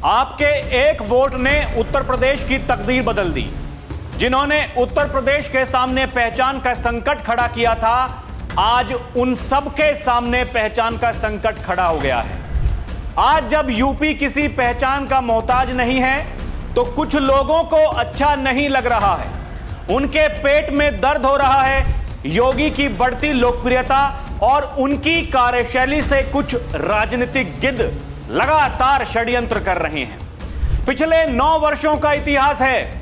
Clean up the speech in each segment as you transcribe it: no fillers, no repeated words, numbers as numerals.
आपके एक वोट ने उत्तर प्रदेश की तकदीर बदल दी। जिन्होंने उत्तर प्रदेश के सामने पहचान का संकट खड़ा किया था, आज उन सबके सामने पहचान का संकट खड़ा हो गया है। आज जब यूपी किसी पहचान का मोहताज नहीं है, तो कुछ लोगों को अच्छा नहीं लग रहा है। उनके पेट में दर्द हो रहा है योगी की बढ़ती लोकप्रियता और उनकी कार्यशैली से कुछ राजनीतिक गिद्ध लगातार षड्यंत्र कर रहे हैं। पिछले 9 वर्षों का इतिहास है,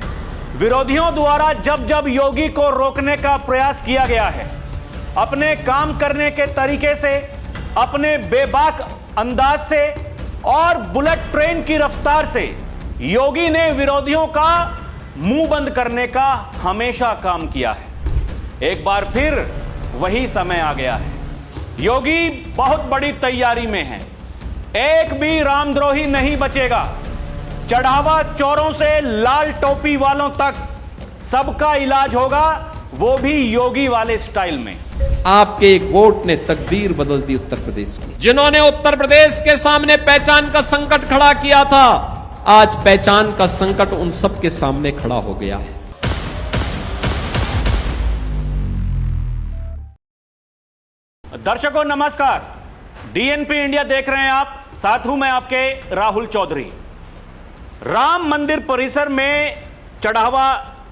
विरोधियों द्वारा जब जब योगी को रोकने का प्रयास किया गया है, अपने काम करने के तरीके से, अपने बेबाक अंदाज से और बुलेट ट्रेन की रफ्तार से योगी ने विरोधियों का मुंह बंद करने का हमेशा काम किया है। एक बार फिर वही समय आ गया है। योगी बहुत बड़ी तैयारी में है। एक भी रामद्रोही नहीं बचेगा। चढ़ावा चोरों से लाल टोपी वालों तक सबका इलाज होगा, वो भी योगी वाले स्टाइल में। आपके एक वोट ने तकदीर बदल दी उत्तर प्रदेश की। जिन्होंने उत्तर प्रदेश के सामने पहचान का संकट खड़ा किया था, आज पहचान का संकट उन सब के सामने खड़ा हो गया है। दर्शकों नमस्कार, डीएनपी इंडिया देख रहे हैं आप, साथ हूं मैं आपके राहुल चौधरी। राम मंदिर परिसर में चढ़ावा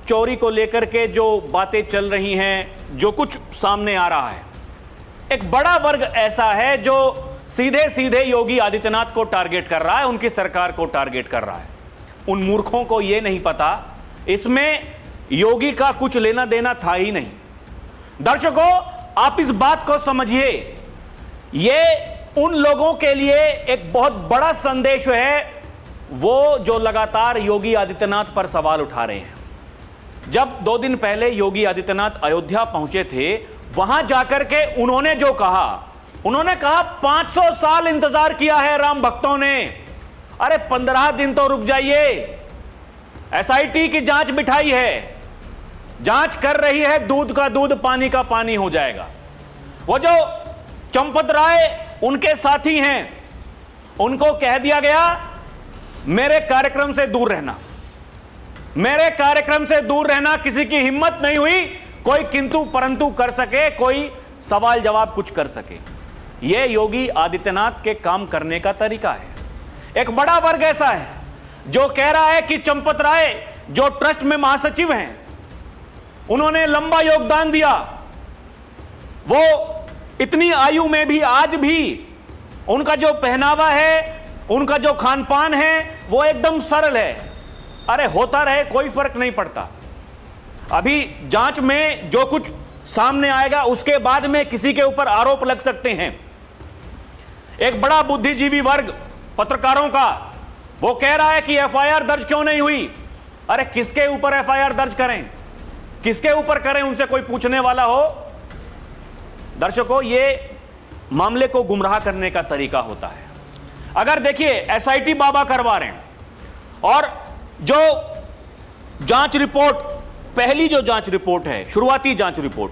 चोरी को लेकर के जो बातें चल रही हैं, जो कुछ सामने आ रहा है, एक बड़ा वर्ग ऐसा है जो सीधे सीधे योगी आदित्यनाथ को टारगेट कर रहा है, उनकी सरकार को टारगेट कर रहा है। उन मूर्खों को यह नहीं पता इसमें योगी का कुछ लेना देना था ही नहीं। दर्शकों, आप इस बात को समझिए, यह उन लोगों के लिए एक बहुत बड़ा संदेश है, वो जो लगातार योगी आदित्यनाथ पर सवाल उठा रहे हैं। जब 2 दिन पहले योगी आदित्यनाथ अयोध्या पहुंचे थे, वहां जाकर के उन्होंने जो कहा, उन्होंने कहा 500 साल इंतजार किया है राम भक्तों ने। अरे 15 दिन तो रुक जाइए। एसआईटी की जांच बिठाई है, जांच कर रही है, दूध का दूध पानी का पानी हो जाएगा। वो जो चंपत राय उनके साथी हैं, उनको कह दिया गया मेरे कार्यक्रम से दूर रहना, मेरे कार्यक्रम से दूर रहना। किसी की हिम्मत नहीं हुई कोई किंतु परंतु कर सके, कोई सवाल जवाब कुछ कर सके। यह योगी आदित्यनाथ के काम करने का तरीका है। एक बड़ा वर्ग ऐसा है जो कह रहा है कि चंपत राय जो ट्रस्ट में महासचिव हैं, उन्होंने लंबा योगदान दिया, वो इतनी आयु में भी आज भी उनका जो पहनावा है, उनका जो खान पान है, वो एकदम सरल है। अरे होता रहे, कोई फर्क नहीं पड़ता। अभी जांच में जो कुछ सामने आएगा उसके बाद में किसी के ऊपर आरोप लग सकते हैं। एक बड़ा बुद्धिजीवी वर्ग पत्रकारों का, वो कह रहा है कि एफआईआर दर्ज क्यों नहीं हुई। अरे किसके ऊपर एफआईआर दर्ज करें, किसके ऊपर करें, उनसे कोई पूछने वाला हो। दर्शकों, ये मामले को गुमराह करने का तरीका होता है। अगर देखिए एसआईटी बाबा करवा रहे हैं और जो जांच रिपोर्ट, पहली जो जांच रिपोर्ट है, शुरुआती जांच रिपोर्ट,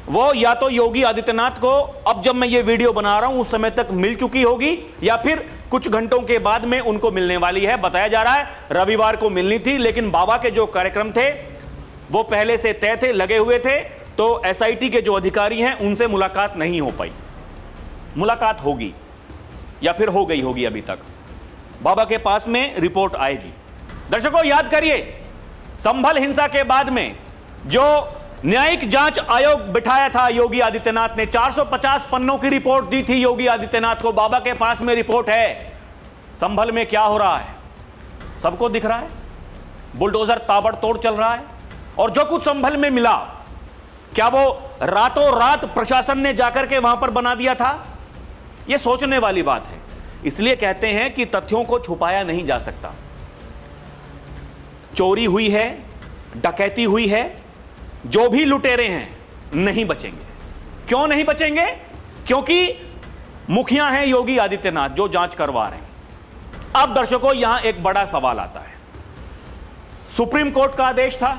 वो या तो योगी आदित्यनाथ को अब जब मैं ये वीडियो बना रहा हूं उस समय तक मिल चुकी होगी, या फिर कुछ घंटों के बाद में उनको मिलने वाली है। बताया जा रहा है रविवार को मिलनी थी, लेकिन बाबा के जो कार्यक्रम थे वो पहले से तय थे, लगे हुए थे, तो एसआईटी के जो अधिकारी हैं उनसे मुलाकात नहीं हो पाई। मुलाकात होगी या फिर हो गई होगी, अभी तक बाबा के पास में रिपोर्ट आएगी। दर्शकों याद करिए, संभल हिंसा के बाद में जो न्यायिक जांच आयोग बिठाया था योगी आदित्यनाथ ने, 450 पन्नों की रिपोर्ट दी थी योगी आदित्यनाथ को। बाबा के पास में रिपोर्ट है। संभल में क्या हो रहा है सबको दिख रहा है, बुलडोजर ताबड़तोड़ चल रहा है। और जो कुछ संभल में मिला, क्या वो रातों रात प्रशासन ने जाकर के वहां पर बना दिया था? यह सोचने वाली बात है। इसलिए कहते हैं कि तथ्यों को छुपाया नहीं जा सकता। चोरी हुई है, डकैती हुई है, जो भी लुटेरे हैं नहीं बचेंगे। क्यों नहीं बचेंगे? क्योंकि मुखिया हैं योगी आदित्यनाथ जो जांच करवा रहे हैं। अब दर्शकों यहां एक बड़ा सवाल आता है। सुप्रीम कोर्ट का आदेश था,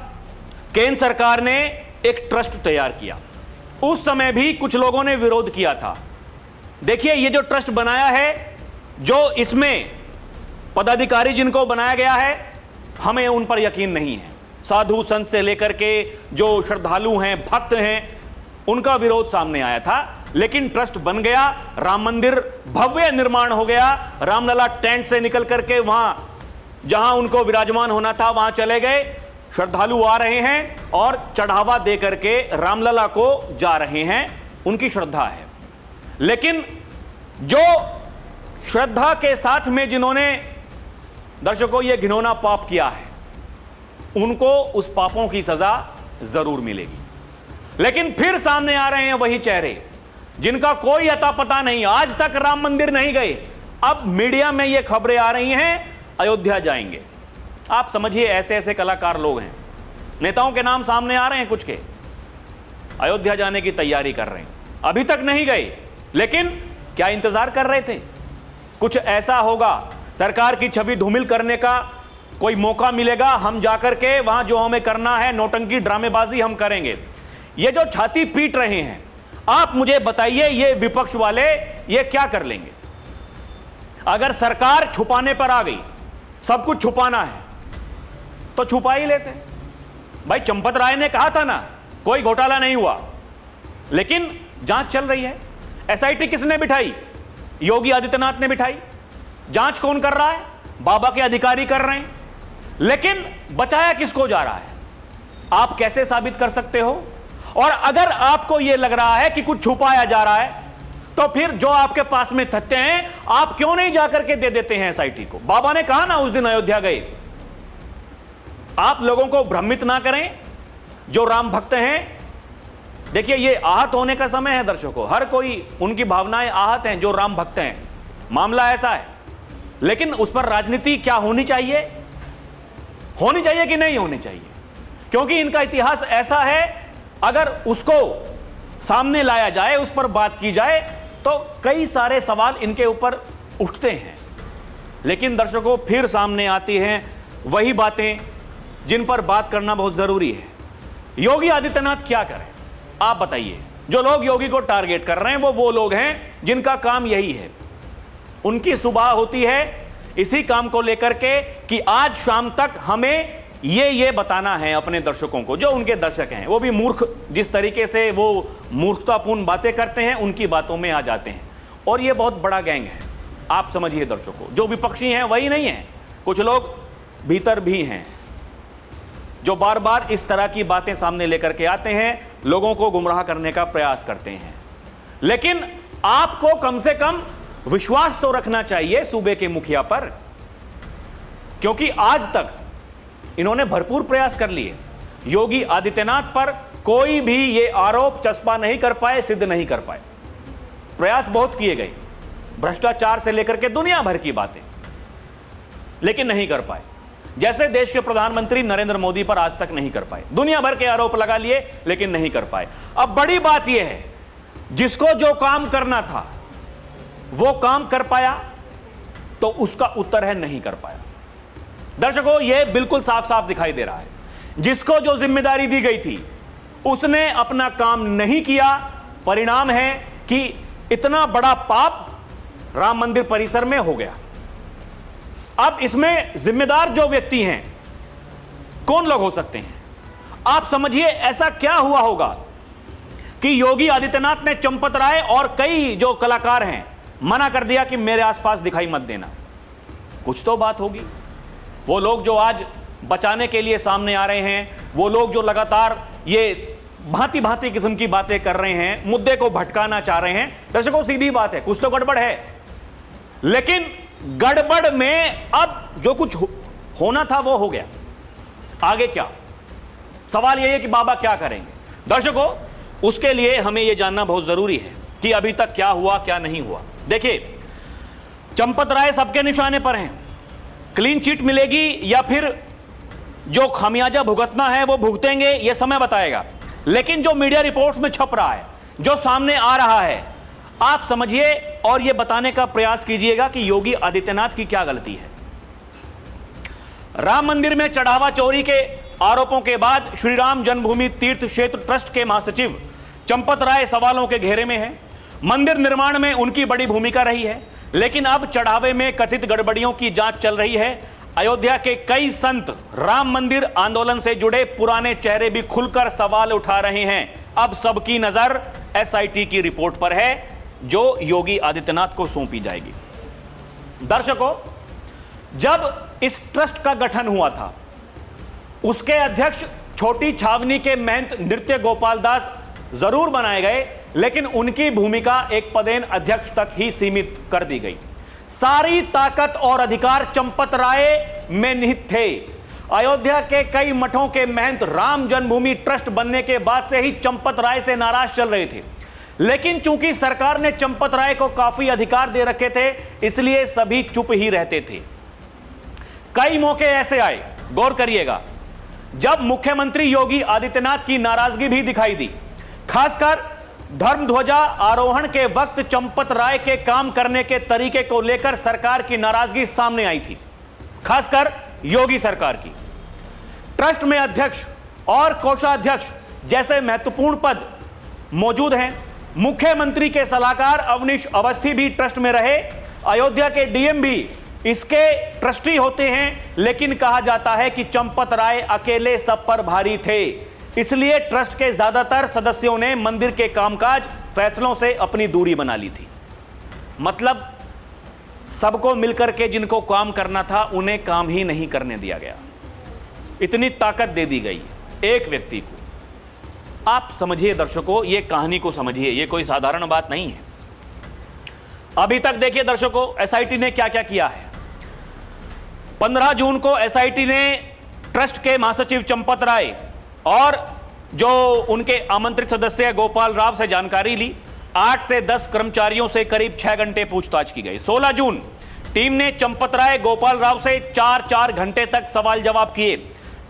केंद्र सरकार ने एक ट्रस्ट तैयार किया, उस समय भी कुछ लोगों ने विरोध किया था। देखिए ये जो ट्रस्ट बनाया है, जो इसमें पदाधिकारी जिनको बनाया गया है, हमें उन पर यकीन नहीं है। साधु संत से लेकर के जो श्रद्धालु हैं, भक्त हैं, उनका विरोध सामने आया था, लेकिन ट्रस्ट बन गया, राम मंदिर भव्य निर्माण हो गया। रामलला टेंट से निकल करके वहां जहां उनको विराजमान होना था वहां चले गए। श्रद्धालु आ रहे हैं और चढ़ावा दे करके रामलला को जा रहे हैं, उनकी श्रद्धा है। लेकिन जो श्रद्धा के साथ में जिन्होंने दर्शकों ये घिनौना पाप किया है, उनको उस पापों की सजा जरूर मिलेगी। लेकिन फिर सामने आ रहे हैं वही चेहरे जिनका कोई अता पता नहीं, आज तक राम मंदिर नहीं गए। अब मीडिया में ये खबरें आ रही हैं अयोध्या जाएंगे। आप समझिए, ऐसे ऐसे कलाकार लोग हैं, नेताओं के नाम सामने आ रहे हैं कुछ के, अयोध्या जाने की तैयारी कर रहे हैं, अभी तक नहीं गए, लेकिन क्या इंतजार कर रहे थे? कुछ ऐसा होगा, सरकार की छवि धूमिल करने का कोई मौका मिलेगा, हम जाकर के वहां जो हमें करना है, नौटंकी ड्रामेबाजी हम करेंगे। ये जो छाती पीट रहे हैं, आप मुझे बताइए, ये विपक्ष वाले ये क्या कर लेंगे? अगर सरकार छुपाने पर आ गई, सब कुछ छुपाना है, तो छुपा ही लेते। भाई चंपत राय ने कहा था ना, कोई घोटाला नहीं हुआ, लेकिन जांच चल रही है। एसआईटी किसने बिठाई? योगी आदित्यनाथ ने बिठाई। जांच कौन कर रहा है? बाबा के अधिकारी कर रहे हैं। लेकिन बचाया किसको जा रहा है? आप कैसे साबित कर सकते हो? और अगर आपको यह लग रहा है कि कुछ छुपाया जा रहा है, तो फिर जो आपके पास में तथ्य हैं, आप क्यों नहीं जाकर के दे देते हैं एसआईटी को? बाबा ने कहा ना उस दिन अयोध्या गए। आप लोगों को भ्रमित ना करें, जो राम भक्त हैं। देखिए, ये आहत होने का समय है दर्शकों, हर कोई, उनकी भावनाएं आहत हैं जो राम भक्त हैं, मामला ऐसा है। लेकिन उस पर राजनीति क्या होनी चाहिए? होनी चाहिए कि नहीं होनी चाहिए? क्योंकि इनका इतिहास ऐसा है, अगर उसको सामने लाया जाए, उस पर बात की जाए, तो कई सारे सवाल इनके ऊपर उठते हैं। लेकिन दर्शकों, फिर सामने आती हैं वही बातें जिन पर बात करना बहुत जरूरी है। योगी आदित्यनाथ क्या करें, आप बताइए? जो लोग योगी को टारगेट कर रहे हैं वो लोग हैं जिनका काम यही है। उनकी सुबह होती है इसी काम को लेकर के कि आज शाम तक हमें ये बताना है अपने दर्शकों को, जो उनके दर्शक हैं, वो भी मूर्ख, जिस तरीके से वो मूर्खतापूर्ण बातें करते हैं, उनकी बातों में आ जाते हैं। और ये बहुत बड़ा गैंग है, आप समझिए दर्शकों। जो विपक्षी हैं वही नहीं है, कुछ लोग भीतर भी हैं जो बार बार इस तरह की बातें सामने लेकर के आते हैं, लोगों को गुमराह करने का प्रयास करते हैं। लेकिन आपको कम से कम विश्वास तो रखना चाहिए सूबे के मुखिया पर, क्योंकि आज तक इन्होंने भरपूर प्रयास कर लिए। योगी आदित्यनाथ पर कोई भी ये आरोप चस्पा नहीं कर पाए, सिद्ध नहीं कर पाए। प्रयास बहुत किए गए, भ्रष्टाचार से लेकर के दुनिया भर की बातें, लेकिन नहीं कर पाए। जैसे देश के प्रधानमंत्री नरेंद्र मोदी पर आज तक नहीं कर पाए, दुनिया भर के आरोप लगा लिए लेकिन नहीं कर पाए। अब बड़ी बात यह है, जिसको जो काम करना था वो काम कर पाया, तो उसका उत्तर है नहीं कर पाया। दर्शकों, यह बिल्कुल साफ साफ दिखाई दे रहा है, जिसको जो जिम्मेदारी दी गई थी उसने अपना काम नहीं किया। परिणाम है कि इतना बड़ा पाप राम मंदिर परिसर में हो गया। अब इसमें जिम्मेदार जो व्यक्ति हैं, कौन लोग हो सकते हैं? आप समझिए, ऐसा क्या हुआ होगा कि योगी आदित्यनाथ ने चंपत राय और कई जो कलाकार हैं मना कर दिया कि मेरे आसपास दिखाई मत देना। कुछ तो बात होगी। वो लोग जो आज बचाने के लिए सामने आ रहे हैं, वो लोग जो लगातार ये भांति भांति किस्म की बातें कर रहे हैं, मुद्दे को भटकाना चाह रहे हैं, दर्शकों सीधी बात है, कुछ तो गड़बड़ है। लेकिन गड़बड़ में अब जो कुछ होना था वो हो गया। आगे क्या? सवाल यह है कि बाबा क्या करेंगे? दर्शकों, उसके लिए हमें यह जानना बहुत जरूरी है कि अभी तक क्या हुआ, क्या नहीं हुआ। देखिए, चंपत राय सबके निशाने पर हैं। क्लीन चिट मिलेगी या फिर जो खामियाजा भुगतना है वो भुगतेंगे, यह समय बताएगा। लेकिन जो मीडिया रिपोर्ट्स में छप रहा है, जो सामने आ रहा है, आप समझिए और यह बताने का प्रयास कीजिएगा कि योगी आदित्यनाथ की क्या गलती है। राम मंदिर में चढ़ावा चोरी के आरोपों के बाद श्री राम जन्मभूमि तीर्थ क्षेत्र ट्रस्ट के महासचिव चंपत राय सवालों के घेरे में है। मंदिर निर्माण में उनकी बड़ी भूमिका रही है। लेकिन अब चढ़ावे में कथित गड़बड़ियों की जांच चल रही है। अयोध्या के कई संत राम मंदिर आंदोलन से जुड़े पुराने चेहरे भी खुलकर सवाल उठा रहे हैं। अब सबकी नजर एसआईटी की रिपोर्ट पर है जो योगी आदित्यनाथ को सौंपी जाएगी। दर्शकों, जब इस ट्रस्ट का गठन हुआ था, उसके अध्यक्ष छोटी छावनी के महंत नृत्य गोपाल दास जरूर बनाए गए, लेकिन उनकी भूमिका एक पदेन अध्यक्ष तक ही सीमित कर दी गई। सारी ताकत और अधिकार चंपत राय में निहित थे। अयोध्या के कई मठों के महंत राम जन्मभूमि ट्रस्ट बनने के बाद से ही चंपत राय से नाराज चल रहे थे, लेकिन चूंकि सरकार ने चंपत राय को काफी अधिकार दे रखे थे, इसलिए सभी चुप ही रहते थे। कई मौके ऐसे आए, गौर करिएगा, जब मुख्यमंत्री योगी आदित्यनाथ की नाराजगी भी दिखाई दी। खासकर धर्म ध्वजा आरोहण के वक्त चंपत राय के काम करने के तरीके को लेकर सरकार की नाराजगी सामने आई थी, खासकर योगी सरकार की। ट्रस्ट में अध्यक्ष और कोषाध्यक्ष जैसे महत्वपूर्ण पद मौजूद हैं। मुख्यमंत्री के सलाहकार अवनीश अवस्थी भी ट्रस्ट में रहे। अयोध्या के डीएम भी इसके ट्रस्टी होते हैं, लेकिन कहा जाता है कि चंपत राय अकेले सब पर भारी थे। इसलिए ट्रस्ट के ज्यादातर सदस्यों ने मंदिर के कामकाज फैसलों से अपनी दूरी बना ली थी। मतलब सबको मिलकर के जिनको काम करना था उन्हें काम ही नहीं करने दिया गया। इतनी ताकत दे दी गई एक व्यक्ति को। आप समझिए दर्शकों, ये कहानी को समझिए, ये कोई साधारण बात नहीं है। अभी तक देखिए दर्शकों, एसआईटी ने क्या क्या किया है। 15 जून को एसआईटी ने ट्रस्ट के महासचिव चंपत राय और जो उनके आमंत्रित सदस्य गोपाल राव से जानकारी ली। 8 से 10 कर्मचारियों से करीब 6 घंटे पूछताछ की गई। 16 जून टीम ने चंपत राय गोपाल राव से 4-4 घंटे तक सवाल जवाब किए।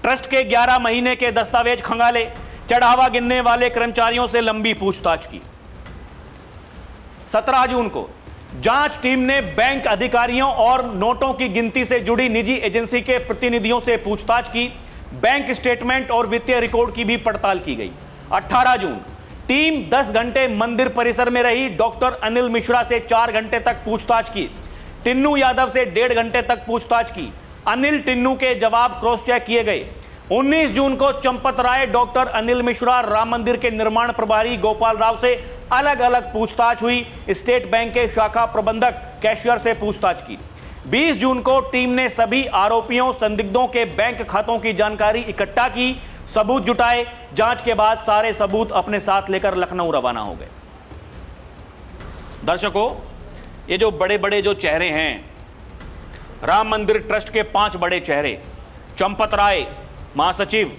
ट्रस्ट के 11 महीने के दस्तावेज खंगाले। चढ़ावा गिनने वाले कर्मचारियों से लंबी पूछताछ की। 17 जून को जांच टीम ने बैंक अधिकारियों और नोटों की गिनती से जुड़ी निजी एजेंसी के प्रतिनिधियों से पूछताछ की। बैंक स्टेटमेंट और वित्तीय रिकॉर्ड की भी पड़ताल की गई। 18 जून टीम 10 घंटे मंदिर परिसर में रही। डॉक्टर अनिल मिश्रा से 4 घंटे तक पूछताछ की। टिन्नू यादव से 1.5 घंटे तक पूछताछ की। अनिल टिन्नू के जवाब क्रॉस चेक किए गए। 19 जून को चंपत राय, डॉक्टर अनिल मिश्रा, राम मंदिर के निर्माण प्रभारी गोपाल राव से अलग अलग पूछताछ हुई। स्टेट बैंक के शाखा प्रबंधक कैशियर से पूछताछ की। 20 जून को टीम ने सभी आरोपियों संदिग्धों के बैंक खातों की जानकारी इकट्ठा की, सबूत जुटाए। जांच के बाद सारे सबूत अपने साथ लेकर लखनऊ रवाना हो गए। दर्शकों, ये जो बड़े बड़े जो चेहरे हैं, राम मंदिर ट्रस्ट के 5 बड़े चेहरे, चंपत राय महासचिव,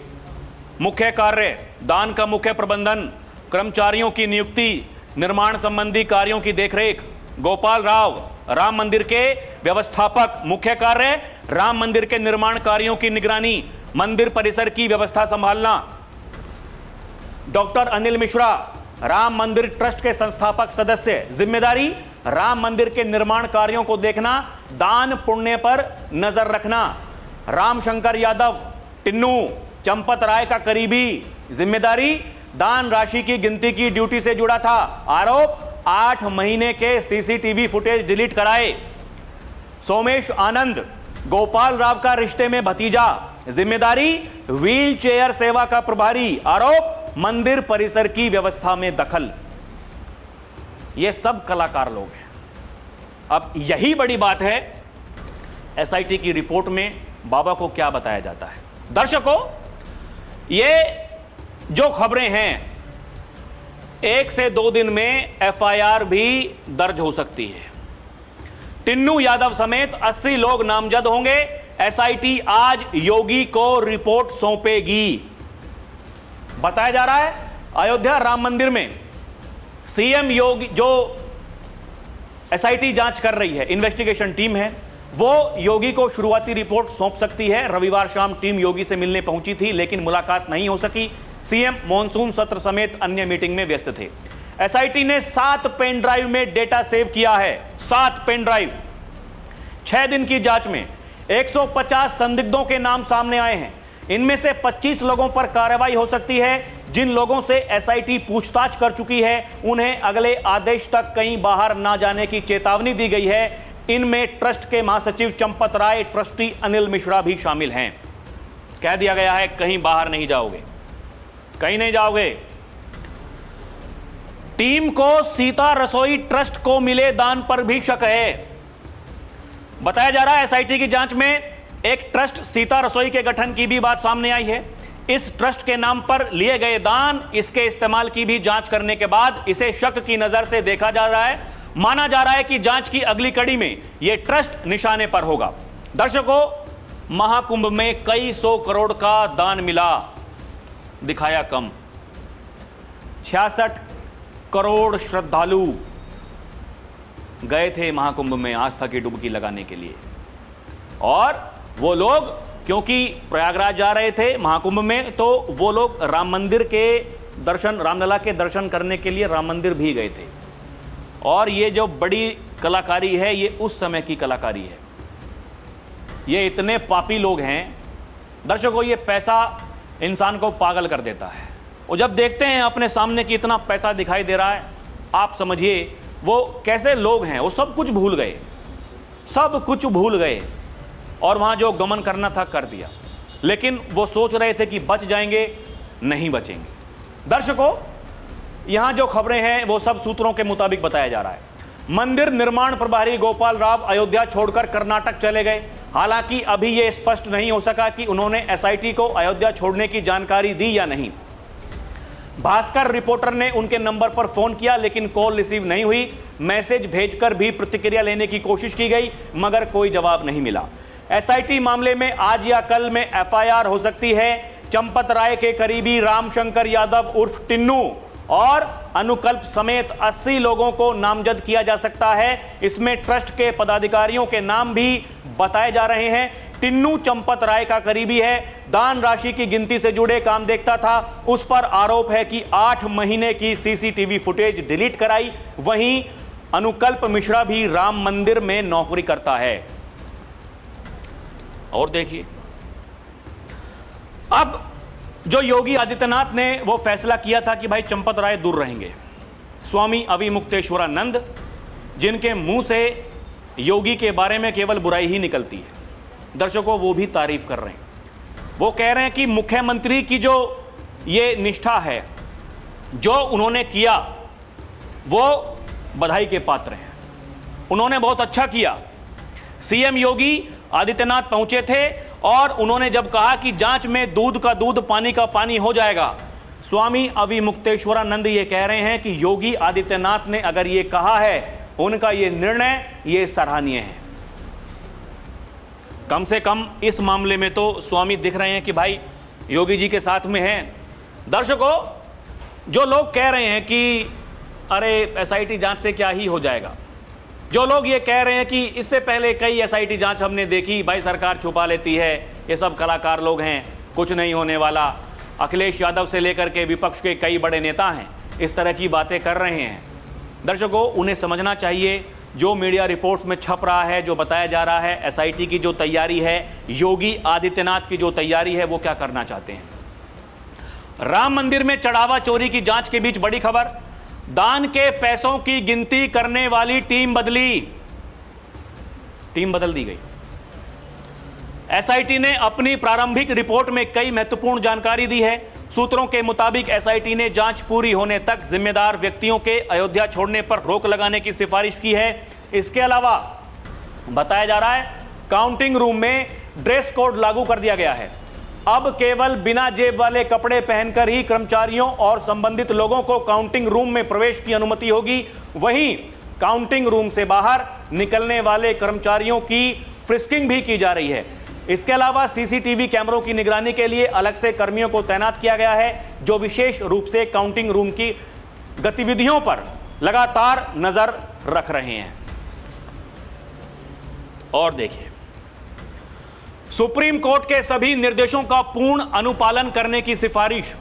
मुख्य कार्य, दान का मुख्य प्रबंधन, कर्मचारियों की नियुक्ति, निर्माण संबंधी कार्यों की देखरेख, गोपाल राव राम मंदिर के व्यवस्थापक, मुख्य कार्य राम मंदिर के निर्माण कार्यों की निगरानी, मंदिर परिसर की व्यवस्था संभालना। डॉक्टर अनिल मिश्रा राम मंदिर ट्रस्ट के संस्थापक सदस्य, जिम्मेदारी राम मंदिर के निर्माण कार्यों को देखना, दान पुण्य पर नजर रखना। रामशंकर यादव टिन्नू चंपत राय का करीबी, जिम्मेदारी दान राशि की गिनती की ड्यूटी से जुड़ा था। आरोप 8 महीने के सीसीटीवी फुटेज डिलीट कराए। सोमेश आनंद गोपाल राव का रिश्ते में भतीजा, जिम्मेदारी व्हील चेयर सेवा का प्रभारी। आरोप मंदिर परिसर की व्यवस्था में दखल। ये सब कलाकार लोग हैं। अब यही बड़ी बात है, एसआईटी की रिपोर्ट में बाबा को क्या बताया जाता है। दर्शकों, ये जो खबरें हैं, 1 से 2 दिन में एफआईआर भी दर्ज हो सकती है। टिन्नू यादव समेत 80 लोग नामजद होंगे। एसआईटी आज योगी को रिपोर्ट सौंपेगी। बताया जा रहा है अयोध्या राम मंदिर में सीएम योगी, जो एसआईटी जांच कर रही है, इन्वेस्टिगेशन टीम है, वो योगी को शुरुआती रिपोर्ट सौंप सकती है। रविवार शाम टीम योगी से मिलने पहुंची थी, लेकिन मुलाकात नहीं हो सकी। सीएम मॉनसून सत्र समेत अन्य मीटिंग में व्यस्त थे। एसआईटी ने 7 पेन ड्राइव में डेटा सेव किया है। 7 पेन ड्राइव। 6 दिन की जांच में 150 संदिग्धों के नाम सामने आए हैं। इनमें से 25 लोगों पर कार्रवाई हो सकती है। जिन लोगों से एसआईटी पूछताछ कर चुकी है उन्हें अगले आदेश तक कहीं बाहर ना जाने की चेतावनी दी गई है। इनमें ट्रस्ट के महासचिव चंपत राय, ट्रस्टी अनिल मिश्रा भी शामिल हैं। कह दिया गया है कहीं बाहर नहीं जाओगे, कहीं नहीं जाओगे। टीम को सीता रसोई ट्रस्ट को मिले दान पर भी शक है। बताया जा रहा है एसआईटी की जांच में एक ट्रस्ट सीता रसोई के गठन की भी बात सामने आई है। इस ट्रस्ट के नाम पर लिए गए दान, इसके इस्तेमाल की भी जांच करने के बाद इसे शक की नजर से देखा जा रहा है। माना जा रहा है कि जांच की अगली कड़ी में यह ट्रस्ट निशाने पर होगा। दर्शकों, महाकुंभ में कई 100 करोड़ का दान मिला, दिखाया कम। 66 करोड़ श्रद्धालु गए थे महाकुंभ में आस्था की डुबकी लगाने के लिए, और वो लोग क्योंकि प्रयागराज जा रहे थे महाकुंभ में, तो वो लोग राम मंदिर के दर्शन, रामलला के दर्शन करने के लिए राम मंदिर भी गए थे। और ये जो बड़ी कलाकारी है ये उस समय की कलाकारी है। ये इतने पापी लोग हैं दर्शकों, ये पैसा इंसान को पागल कर देता है। और जब देखते हैं अपने सामने कि इतना पैसा दिखाई दे रहा है, आप समझिए वो कैसे लोग हैं। वो सब कुछ भूल गए, सब कुछ भूल गए, और वहां जो गमन करना था कर दिया। लेकिन वो सोच रहे थे कि बच जाएंगे, नहीं बचेंगे। दर्शकों, यहां जो खबरें हैं वो सब सूत्रों के मुताबिक बताया जा रहा है। मंदिर निर्माण प्रभारी गोपाल राव अयोध्या छोड़कर कर्नाटक चले गए। हालांकि अभी यह स्पष्ट नहीं हो सका कि उन्होंने एसआईटी को अयोध्या छोड़ने की जानकारी दी या नहीं। भास्कर रिपोर्टर ने उनके नंबर पर फोन किया लेकिन कॉल रिसीव नहीं हुई। मैसेज भेजकर भी प्रतिक्रिया लेने की कोशिश की गई मगर कोई जवाब नहीं मिला। एसआईटी मामले में आज या कल में एफआईआर हो सकती है। चंपत राय के करीबी रामशंकर यादव उर्फ टिन्नू और अनुकल्प समेत 80 लोगों को नामजद किया जा सकता है। इसमें ट्रस्ट के पदाधिकारियों के नाम भी बताए जा रहे हैं। टिन्नू चंपत राय का करीबी है, दान राशि की गिनती से जुड़े काम देखता था। उस पर आरोप है कि 8 महीने की सीसीटीवी फुटेज डिलीट कराई। वहीं अनुकल्प मिश्रा भी राम मंदिर में नौकरी करता है। और देखिए, अब जो योगी आदित्यनाथ ने वो फैसला किया था कि भाई चंपत राय दूर रहेंगे, स्वामी अविमुक्तेश्वरानंद, जिनके मुंह से योगी के बारे में केवल बुराई ही निकलती है, दर्शकों वो भी तारीफ कर रहे हैं। वो कह रहे हैं कि मुख्यमंत्री की जो ये निष्ठा है, जो उन्होंने किया, वो बधाई के पात्र हैं। उन्होंने बहुत अच्छा किया। सीएम योगी आदित्यनाथ पहुंचे थे और उन्होंने जब कहा कि जांच में दूध का दूध पानी का पानी हो जाएगा, स्वामी अविमुक्तेश्वरानंद ये कह रहे हैं कि योगी आदित्यनाथ ने अगर ये कहा है, उनका ये निर्णय ये सराहनीय है। कम से कम इस मामले में तो स्वामी दिख रहे हैं कि भाई योगी जी के साथ में हैं। दर्शकों, जो लोग कह रहे हैं कि अरे एसआईटी जांच से क्या ही हो जाएगा, जो लोग ये कह रहे हैं कि इससे पहले कई एसआईटी जांच हमने देखी, भाई सरकार छुपा लेती है, ये सब कलाकार लोग हैं, कुछ नहीं होने वाला, अखिलेश यादव से लेकर के विपक्ष के कई बड़े नेता हैं, इस तरह की बातें कर रहे हैं। दर्शकों, उन्हें समझना चाहिए जो मीडिया रिपोर्ट्स में छप रहा है, जो बताया जा रहा है, एसआईटी की जो तैयारी है, योगी आदित्यनाथ की जो तैयारी है, वो क्या करना चाहते हैं। राम मंदिर में चढ़ावा चोरी की जांच के बीच बड़ी खबर, दान के पैसों की गिनती करने वाली टीम बदली, टीम बदल दी गई। एसआईटी ने अपनी प्रारंभिक रिपोर्ट में कई महत्वपूर्ण जानकारी दी है। सूत्रों के मुताबिक एसआईटी ने जांच पूरी होने तक जिम्मेदार व्यक्तियों के अयोध्या छोड़ने पर रोक लगाने की सिफारिश की है। इसके अलावा बताया जा रहा है काउंटिंग रूम में ड्रेस कोड लागू कर दिया गया है। अब केवल बिना जेब वाले कपड़े पहनकर ही कर्मचारियों और संबंधित लोगों को काउंटिंग रूम में प्रवेश की अनुमति होगी। वहीं काउंटिंग रूम से बाहर निकलने वाले कर्मचारियों की फ्रिस्किंग भी की जा रही है। इसके अलावा सीसीटीवी कैमरों की निगरानी के लिए अलग से कर्मियों को तैनात किया गया है, जो विशेष रूप से काउंटिंग रूम की गतिविधियों पर लगातार नजर रख रहे हैं। और देखिए, सुप्रीम कोर्ट के सभी निर्देशों का पूर्ण अनुपालन करने की सिफारिश।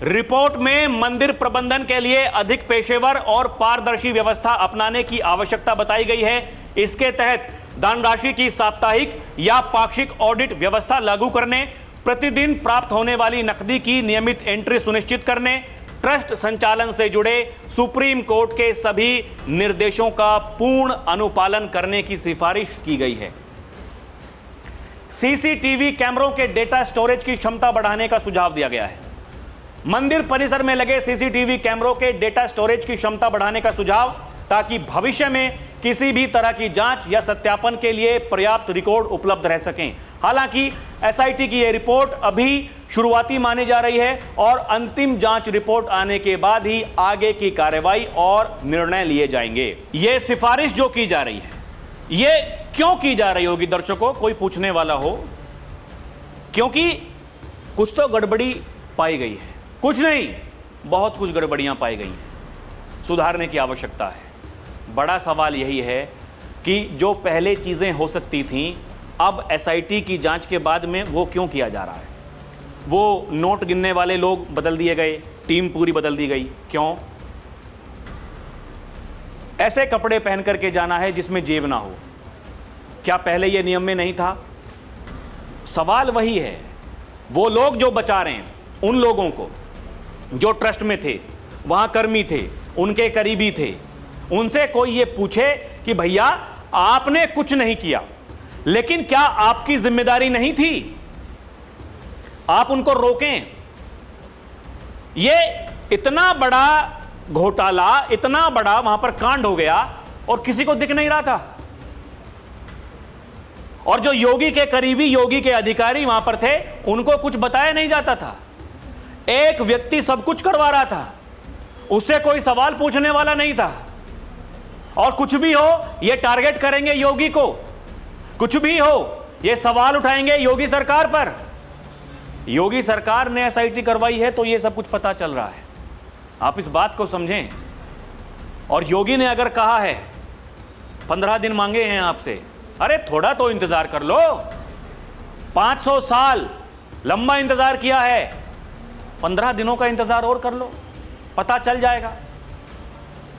रिपोर्ट में मंदिर प्रबंधन के लिए अधिक पेशेवर और पारदर्शी व्यवस्था अपनाने की आवश्यकता बताई गई है। इसके तहत दान राशि की साप्ताहिक या पाक्षिक ऑडिट व्यवस्था लागू करने, प्रतिदिन प्राप्त होने वाली नकदी की नियमित एंट्री सुनिश्चित करने, ट्रस्ट संचालन से जुड़े सुप्रीम कोर्ट के सभी निर्देशों का पूर्ण अनुपालन करने की सिफारिश की गई है। सीसीटीवी कैमरों के डेटा स्टोरेज की क्षमता बढ़ाने का सुझाव दिया गया है। मंदिर परिसर में लगे सीसीटीवी कैमरों के डेटा स्टोरेज की क्षमता बढ़ाने का सुझाव, ताकि भविष्य में किसी भी तरह की जांच या सत्यापन के लिए पर्याप्त रिकॉर्ड उपलब्ध रह सकें। हालांकि एसआईटी की यह रिपोर्ट अभी शुरुआती मानी जा रही है और अंतिम जांच रिपोर्ट आने के बाद ही आगे की कार्रवाई और निर्णय लिए जाएंगे। यह सिफारिश जो की जा रही है, यह क्यों की जा रही होगी दर्शकों, कोई पूछने वाला हो? क्योंकि कुछ तो गड़बड़ी पाई गई है, कुछ नहीं, बहुत कुछ गड़बड़ियां पाई गई हैं, सुधारने की आवश्यकता है। बड़ा सवाल यही है कि जो पहले चीजें हो सकती थीं, अब एसआईटी की जांच के बाद में वो क्यों किया जा रहा है? वो नोट गिनने वाले लोग बदल दिए गए, टीम पूरी बदल दी गई, क्यों? ऐसे कपड़े पहन करके जाना है जिसमें जेब ना हो, क्या पहले ये नियम में नहीं था? सवाल वही है। वो लोग जो बचा रहे हैं, उन लोगों को जो ट्रस्ट में थे, वहां कर्मी थे, उनके करीबी थे, उनसे कोई ये पूछे कि भैया आपने कुछ नहीं किया, लेकिन क्या आपकी जिम्मेदारी नहीं थी? आप उनको रोकें। ये इतना बड़ा घोटाला, इतना बड़ा वहां पर कांड हो गया और किसी को दिख नहीं रहा था। और जो योगी के करीबी, योगी के अधिकारी वहां पर थे, उनको कुछ बताया नहीं जाता था। एक व्यक्ति सब कुछ करवा रहा था, उससे कोई सवाल पूछने वाला नहीं था। और कुछ भी हो ये टारगेट करेंगे योगी को, कुछ भी हो ये सवाल उठाएंगे योगी सरकार पर। योगी सरकार ने एसआईटी करवाई है तो ये सब कुछ पता चल रहा है, आप इस बात को समझें। और योगी ने अगर कहा है 15 दिन मांगे हैं आपसे, अरे थोड़ा तो इंतजार कर लो। 500 साल लंबा इंतजार किया है, 15 दिनों का इंतजार और कर लो, पता चल जाएगा।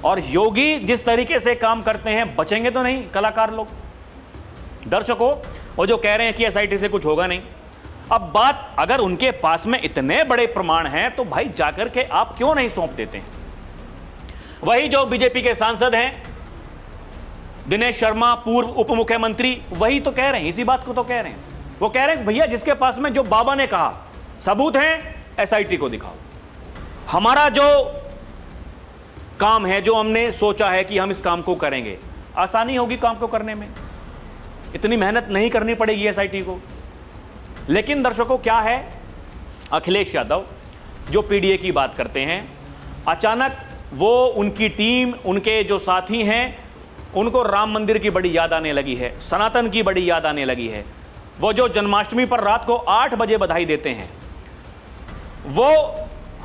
और योगी जिस तरीके से काम करते हैं, बचेंगे तो नहीं कलाकार लोग। दर्शकों, वो जो कह रहे हैं कि एसआईटी से कुछ होगा नहीं, अब बात अगर उनके पास में इतने बड़े प्रमाण हैं तो भाई जाकर के आप क्यों नहीं सौंप देते हैं? वही जो बीजेपी के सांसद हैं दिनेश शर्मा, पूर्व उप मुख्यमंत्री, वही तो कह रहे हैं, इसी बात को तो कह रहे हैं। वो कह रहे हैं भैया जिसके पास में जो बाबा ने कहा सबूत हैं, एसआईटी को दिखाओ। हमारा जो काम है, जो हमने सोचा है कि हम इस काम को करेंगे, आसानी होगी काम को करने में, इतनी मेहनत नहीं करनी पड़ेगी एसआईटी को। लेकिन दर्शकों क्या है, अखिलेश यादव जो पीडीए की बात करते हैं, अचानक वो, उनकी टीम, उनके जो साथी हैं, उनको राम मंदिर की बड़ी याद आने लगी है, सनातन की बड़ी याद आने लगी है। वो जो जन्माष्टमी पर रात को 8 बजे बधाई देते हैं, वो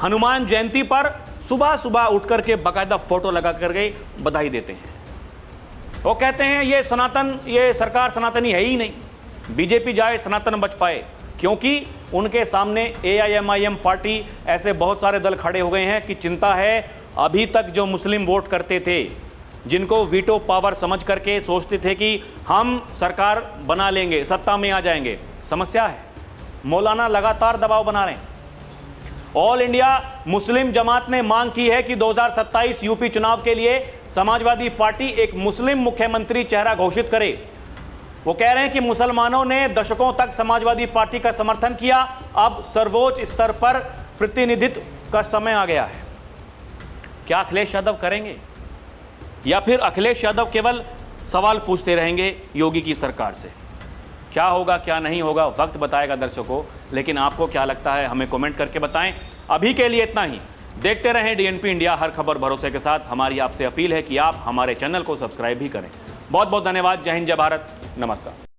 हनुमान जयंती पर सुबह सुबह उठ करके बाकायदा फोटो लगा करके बधाई देते हैं। वो कहते हैं ये सनातन, ये सरकार सनातनी है ही नहीं, बीजेपी जाए सनातन बच पाए। क्योंकि उनके सामने एआईएमआईएम पार्टी, ऐसे बहुत सारे दल खड़े हो गए हैं कि चिंता है, अभी तक जो मुस्लिम वोट करते थे, जिनको वीटो पावर समझ करके सोचते थे कि हम सरकार बना लेंगे, सत्ता में आ जाएंगे, समस्या है। मौलाना लगातार दबाव बना रहे हैं। ऑल इंडिया मुस्लिम जमात ने मांग की है कि 2027 यूपी चुनाव के लिए समाजवादी पार्टी एक मुस्लिम मुख्यमंत्री चेहरा घोषित करे। वो कह रहे हैं कि मुसलमानों ने दशकों तक समाजवादी पार्टी का समर्थन किया, अब सर्वोच्च स्तर पर प्रतिनिधित्व का समय आ गया है। क्या अखिलेश यादव करेंगे, या फिर अखिलेश यादव केवल सवाल पूछते रहेंगे योगी की सरकार से? क्या होगा क्या नहीं होगा वक्त बताएगा दर्शकों, लेकिन आपको क्या लगता है हमें कमेंट करके बताएं। अभी के लिए इतना ही। देखते रहें डीएनपी इंडिया, हर खबर भरोसे के साथ। हमारी आपसे अपील है कि आप हमारे चैनल को सब्सक्राइब भी करें। बहुत बहुत धन्यवाद। जय हिंद, जय भारत, नमस्कार।